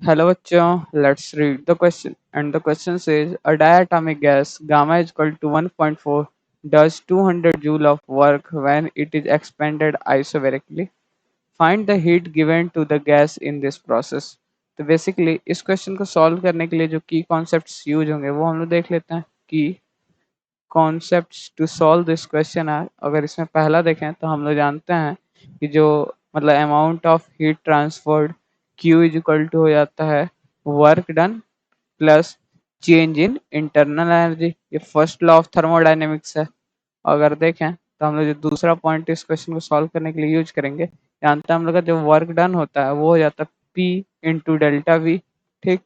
Hello बच्चों, let's read the question. And the question says a diatomic gas gamma is equal to 1.4 does 200 joule of work when it is expanded isobarically. Find the heat given to the gas in this process. तो basically इस question को solve करने के लिए जो की concepts use होंगे वो हम लोग देख लेते हैं कि concepts to solve this question है। अगर इसमें पहला देखें तो हम लोग जानते हैं कि जो मतलब amount of heat transferred Q is equal to हो जाता है work done plus change in internal energy. ये फर्स्ट लॉ ऑफ थर्मोडायनेमिक्स है। अगर देखें तो हम लोग जो दूसरा पॉइंट इस क्वेश्चन को सॉल्व करने के लिए यूज करेंगे, जानते हैं हम लोग का जो वर्क डन होता है वो हो जाता है P इंटू डेल्टा वी। ठीक,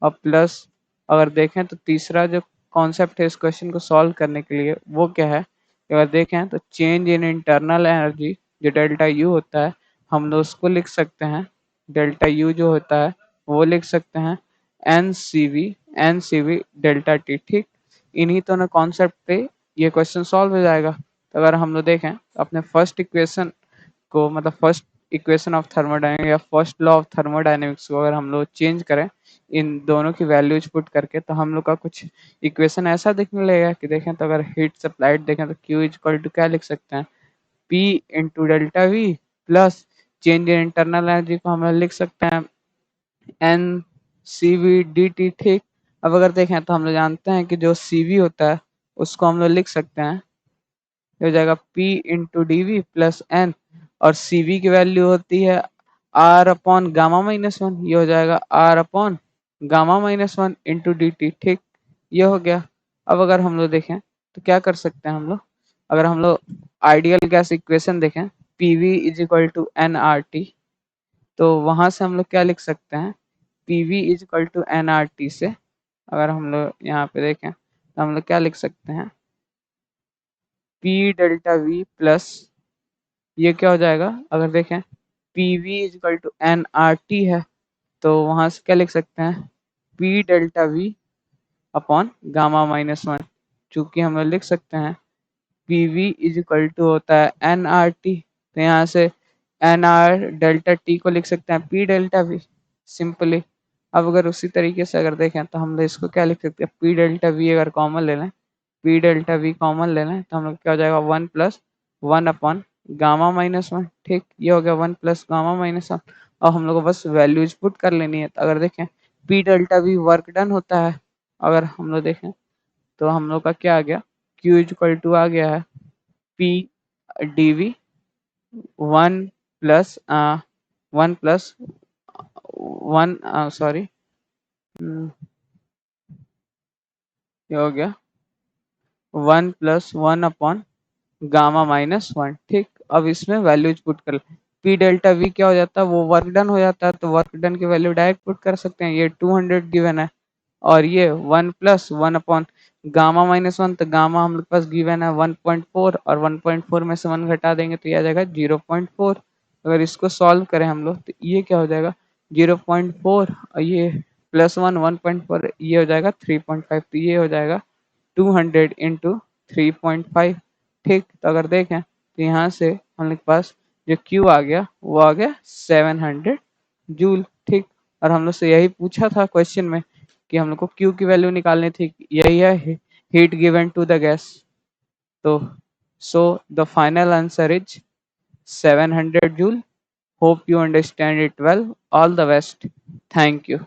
और प्लस अगर देखें तो तीसरा जो कॉन्सेप्ट है इस क्वेश्चन को सॉल्व करने के लिए वो क्या है, अगर देखें तो चेंज इन इंटरनल एनर्जी जो डेल्टा यू होता है हम लोग उसको लिख सकते हैं, डेल्टा यू जो होता है वो लिख सकते हैं N C V delta T. ठीक, इन्हीं दोनों कॉन्सेप्ट पे ये क्वेश्चन सॉल्व हो जाएगा। तो अगर हम लोग देखें तो अपने फर्स्ट इक्वेशन को मतलब फर्स्ट इक्वेशन ऑफ थर्मोडायनेमिक्स या फर्स्ट लॉ ऑफ थर्मोडायनेमिक्स को अगर हम लोग चेंज करें इन दोनों की वैल्यूज पुट करके, तो हम लोग का कुछ इक्वेशन ऐसा दिखने लगेगा कि देखें तो अगर हीट सप्लाइड देखें तो Q इज इक्वल टू क्या लिख सकते हैं, P into delta V plus change in internal energy को हम लोग लिख सकते हैं N C V D T. ठीक, अब अगर देखें तो हम लोग जानते हैं कि जो सी वी होता है उसको हम लोग लिख सकते हैं, ये हो जाएगा P into D V plus N, और सी वी की वैल्यू होती है R upon gamma minus one, ये हो जाएगा R upon gamma minus one into D T. ठीक, ये हो गया। अब अगर हम लोग देखें तो क्या कर सकते हैं हम लोग, अगर हम लोग आइडियल गैस इक्वेशन देखें P V is equal to N R T, तो वहां से हम लोग क्या लिख सकते हैं, P V is equal to N R T से अगर हम लोग यहाँ पे देखें तो हम लोग क्या लिख सकते हैं, पी डेल्टा वी प्लस ये क्या हो जाएगा, अगर देखें P V is equal to N R T है तो वहां से क्या लिख सकते हैं, P delta V upon gamma minus one. चूंकि हम लोग लिख सकते हैं P V is equal to होता है एन आर टी, तो यहाँ से एन आर डेल्टा टी को लिख सकते हैं पी डेल्टा वी सिंपली। अब अगर उसी तरीके से अगर देखें तो हम लोग इसको क्या लिख सकते हैं, पी डेल्टा वी अगर कॉमन ले लें, पी डेल्टा वी कॉमन ले लें तो हम लोग क्या हो जाएगा one plus one upon gamma minus one. ठीक, ये हो गया one plus gamma minus one. और हम लोग को बस वैल्यूज पुट कर लेनी है। तो अगर देखें P delta we work done होता है, अगर हम लोग देखें तो हम लोग का क्या आ गया, क्यू इक्वल टू आ गया है P D V one plus one plus one sorry ये हो गया one plus one upon gamma minus one. ठीक, अब इसमें वैल्यूज पुट कर, पी डेल्टा वी क्या हो जाता है, वो वर्क डन हो जाता है, तो वर्क डन की वैल्यू डायरेक्ट पुट कर सकते हैं। ये 200 गिवन है और ये one plus one upon gamma minus one, तो गामा हम लोग के पास गिवन है 1.4 और 1.4 में से वन घटा देंगे तो ये आ जाएगा 0.4। अगर इसको सॉल्व करें हम लोग तो ये क्या हो जाएगा 0.4 और ये प्लस वन 1.4, ये हो जाएगा 3.5, तो ये हो जाएगा 200 इंटू 3.5। ठीक, तो अगर देखें तो यहाँ से हम लोग के पास जो Q आ गया वो आ गया 700 जूल। ठीक, और हम लोग से यही पूछा था क्वेश्चन में कि हम लोग को Q की वैल्यू निकालनी थी, यही है heat given to the gas. तो so the final answer is 700 joule. Hope you understand it well. All the best, thank you.